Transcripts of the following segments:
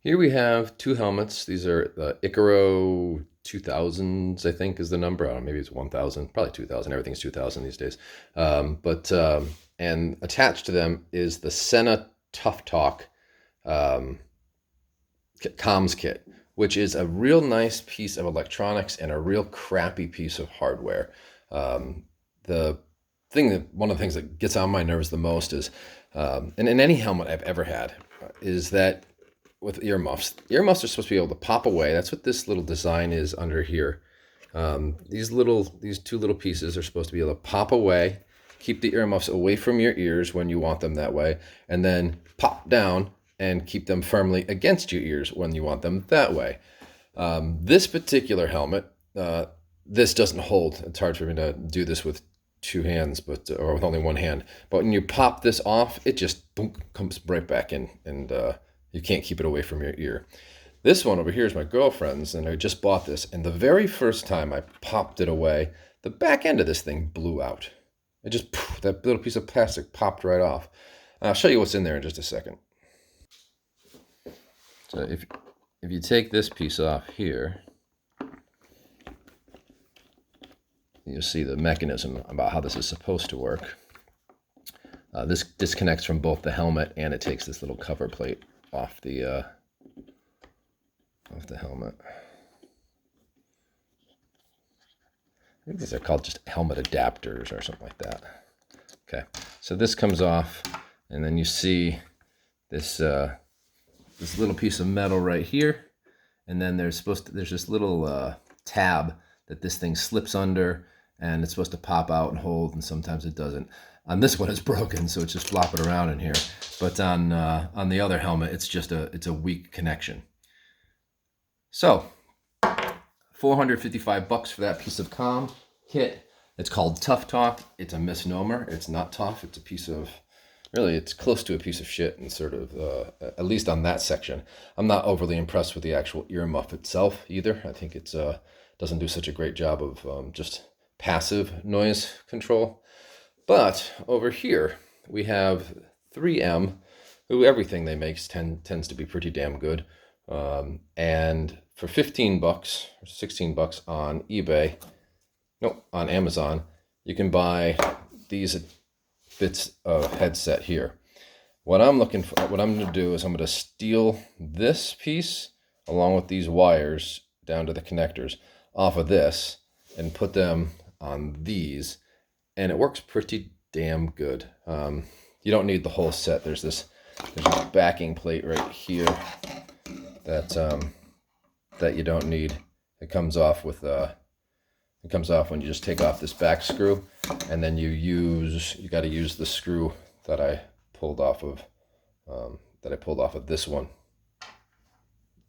Here we have two helmets. These are the Icaro 2000s, I think is the number. I don't know, maybe it's 1000, probably 2000. Everything's 2000 these days. And attached to them is the Sena Tufftalk um, comms kit, which is a real nice piece of electronics and a real crappy piece of hardware. The one of the things that gets on my nerves the most is, and in any helmet I've ever had, is that with earmuffs are supposed to be able to pop away. That's what this little design is under here. These two little pieces are supposed to be able to pop away, keep the earmuffs away from your ears when you want them that way, and then pop down and keep them firmly against your ears when you want them that way. This particular helmet, this doesn't hold. It's hard for me to do this with two hands, or with only one hand. But when you pop this off, it just boom, comes right back in, and you can't keep it away from your ear. This one over here is my girlfriend's, and I just bought this. And the very first time I popped it away, the back end of this thing blew out. It just, that little piece of plastic popped right off. I'll show you what's in there in just a second. So if you take this piece off here, you'll see the mechanism about how this is supposed to work. This disconnects from both the helmet, and it takes this little cover plate off the helmet. I think these are called just helmet adapters or something like that. Okay, so this comes off, and then you see this this little piece of metal right here, and then there's this little tab that this thing slips under, and it's supposed to pop out and hold, and sometimes it doesn't. On this one, it's broken, so it's just flopping around in here. But on the other helmet, it's a weak connection. So, $455 for that piece of comm kit. It's called Tufftalk. It's a misnomer. It's not tough. It's a piece of, really, it's close to a piece of shit, and sort of, at least on that section. I'm not overly impressed with the actual earmuff itself either. I think it doesn't do such a great job of just passive noise control. But over here, we have 3M, who everything they make tends to be pretty damn good. And for $15 or $16 on eBay, no, on Amazon, you can buy these bits of headset here. What I'm going to do is I'm going to steal this piece along with these wires down to the connectors off of this and put them on these, and it works pretty damn good. You don't need the whole set. There's this backing plate right here that you don't need. It comes off when you just take off this back screw, and then you got to use the screw that I pulled off of this one.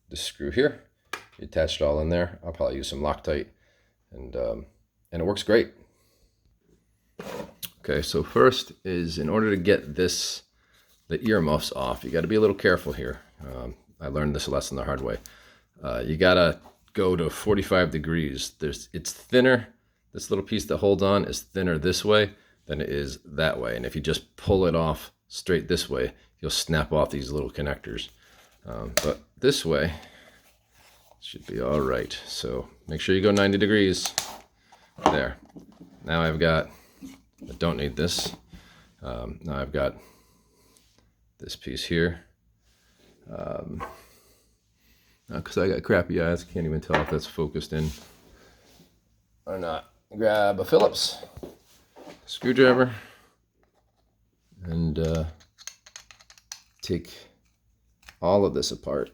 This screw here, you attach it all in there. I'll probably use some Loctite, and it works great. Okay, so first is, in order to get the earmuffs off, you got to be a little careful here. I learned this lesson the hard way. You gotta go to 45 degrees. It's thinner. This little piece that holds on is thinner this way than it is that way. And if you just pull it off straight this way, you'll snap off these little connectors. But this way should be all right. So make sure you go 90 degrees. There. Now I don't need this. Now I've got this piece here. Because I got crappy eyes, can't even tell if that's focused in or not. Grab a Phillips screwdriver and take all of this apart.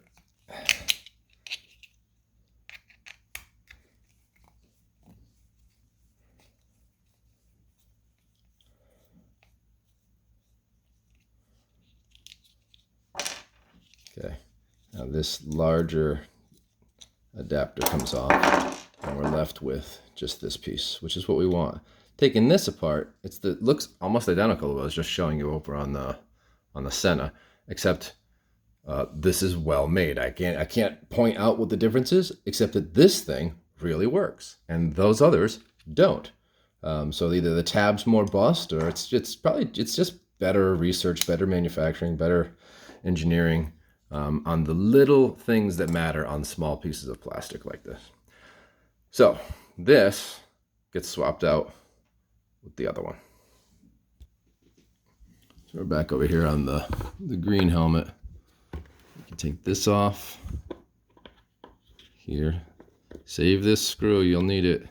Okay, now this larger adapter comes off, and we're left with just this piece, which is what we want. Taking this apart, it looks almost identical to what I was just showing you over on the Sena, except this is well made. I can't point out what the difference is, except that this thing really works, and those others don't. So either the tab's more bust, or it's just better research, better manufacturing, better engineering. on the little things that matter on small pieces of plastic like this. So this gets swapped out with the other one. So we're back over here on the green helmet. You can take this off here. Save this screw, you'll need it.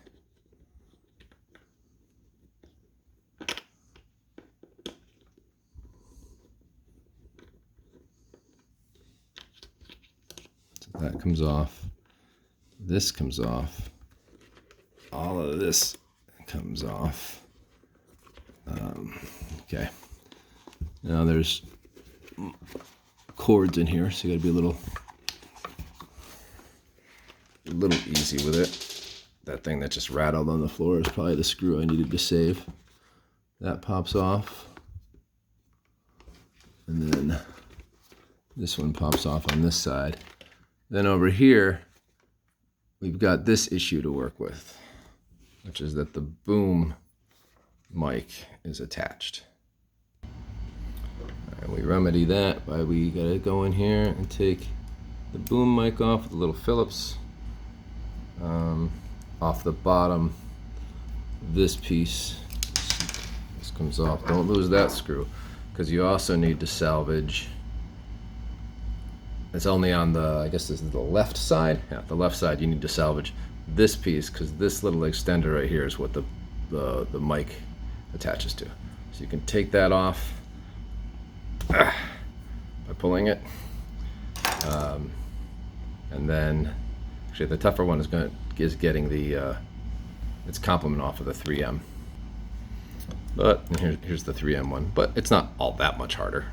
So that comes off. This comes off. All of this comes off. Okay. Now there's cords in here, so you gotta be a little easy with it. That thing that just rattled on the floor is probably the screw I needed to save. That pops off. And then this one pops off on this side. Then over here, we've got this issue to work with, which is that the boom mic is attached. And we remedy that by we gotta go in here and take the boom mic off with the little Phillips off the bottom. This piece, this comes off. Don't lose that screw, because you also need to salvage. It's only on the, I guess this is the left side. Yeah, the left side. You need to salvage this piece, because this little extender right here is what the mic attaches to. So you can take that off by pulling it, and then actually the tougher one is getting the its complement off of the 3M. But here's the 3M one. But it's not all that much harder.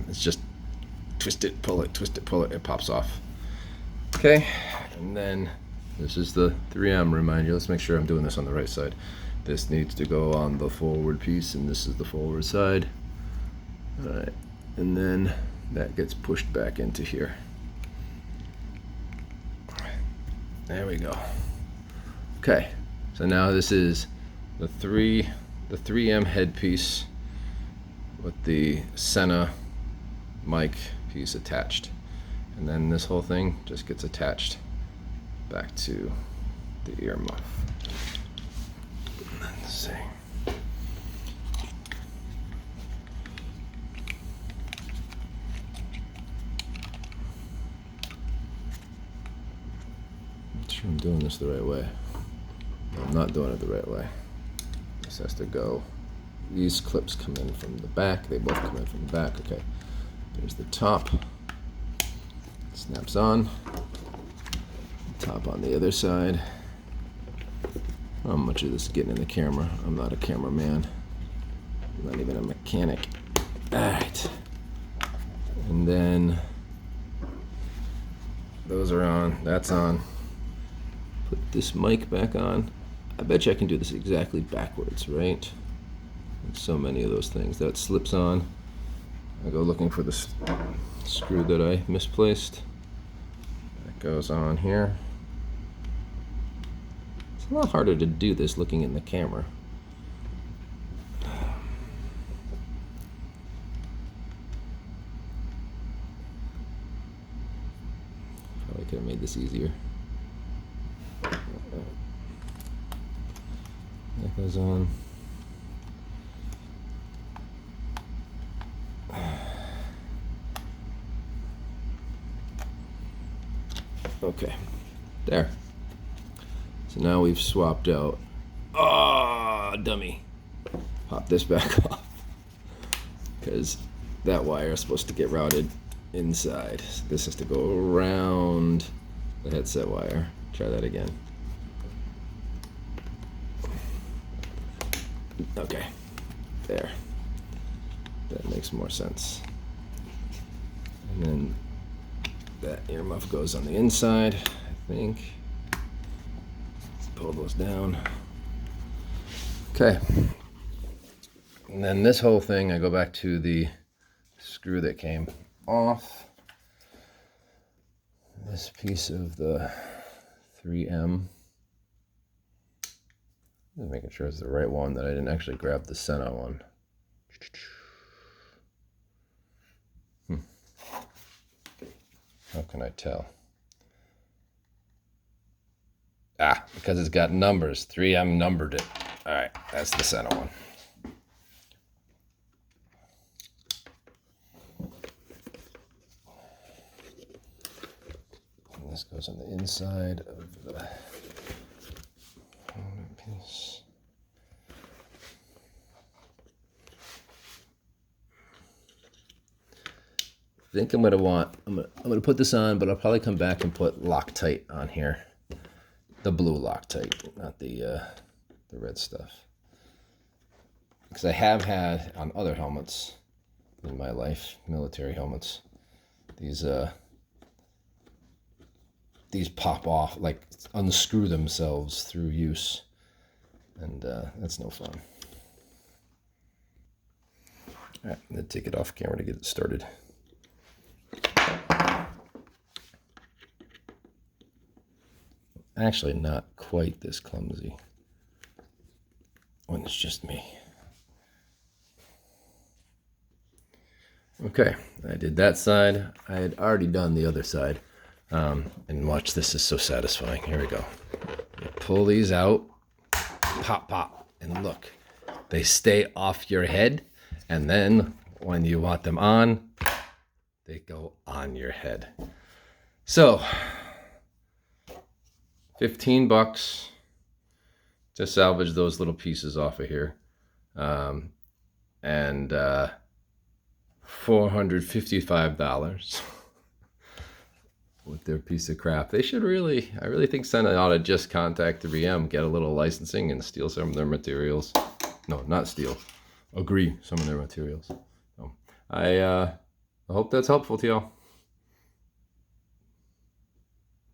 It's just twist it, pull it, twist it, pull it. It pops off. Okay, and then this is the 3M. Remind you. Let's make sure I'm doing this on the right side. This needs to go on the forward piece, and this is the forward side. All right, and then that gets pushed back into here. There we go. Okay, so now this is the 3M headpiece with the Sena mic piece attached, and then this whole thing just gets attached back to the earmuff. Let's see. Make sure I'm doing this the right way. No, I'm not doing it the right way. This has to go. These clips come in from the back. They both come in from the back. Okay. There's the top. Snaps on. Top on the other side. How much of this is getting in the camera? I'm not a cameraman. I'm not even a mechanic. Alright. And then those are on. That's on. Put this mic back on. I bet you I can do this exactly backwards, right? Like so many of those things. That slips on. I go looking for the screw that I misplaced. That goes on here. It's a lot harder to do this looking in the camera. Probably could have made this easier. That goes on. Okay, there. So now we've swapped out. Ah, dummy. Pop this back off, because that wire is supposed to get routed inside. So this has to go around the headset wire. Try that again. Okay, there. That makes more sense. And then that earmuff goes on the inside, I think. Pull those down. Okay. And then this whole thing, I go back to the screw that came off. This piece of the 3M. Just making sure it's the right one, that I didn't actually grab the Sena one. How can I tell? Ah, because it's got numbers. 3M numbered it. All right, that's the Sena one. And this goes on the inside of the piece. I think I'm gonna put this on, but I'll probably come back and put Loctite on here. The blue Loctite, not the red stuff. Because I have had on other helmets in my life, military helmets, these pop off, like unscrew themselves through use, and that's no fun. All right, I'm gonna take it off camera to get it started. Actually, not quite this clumsy when it's just me. Okay, I did that side. I had already done the other side. And watch, this is so satisfying. Here we go. You pull these out, pop, pop, and look. They stay off your head, and then when you want them on, they go on your head. So, $15 to salvage those little pieces off of here. And $455 with their piece of crap. They should really, I really think Sena ought to just contact 3M, get a little licensing, and steal some of their materials. No, not steal. Agree some of their materials. So I hope that's helpful to y'all.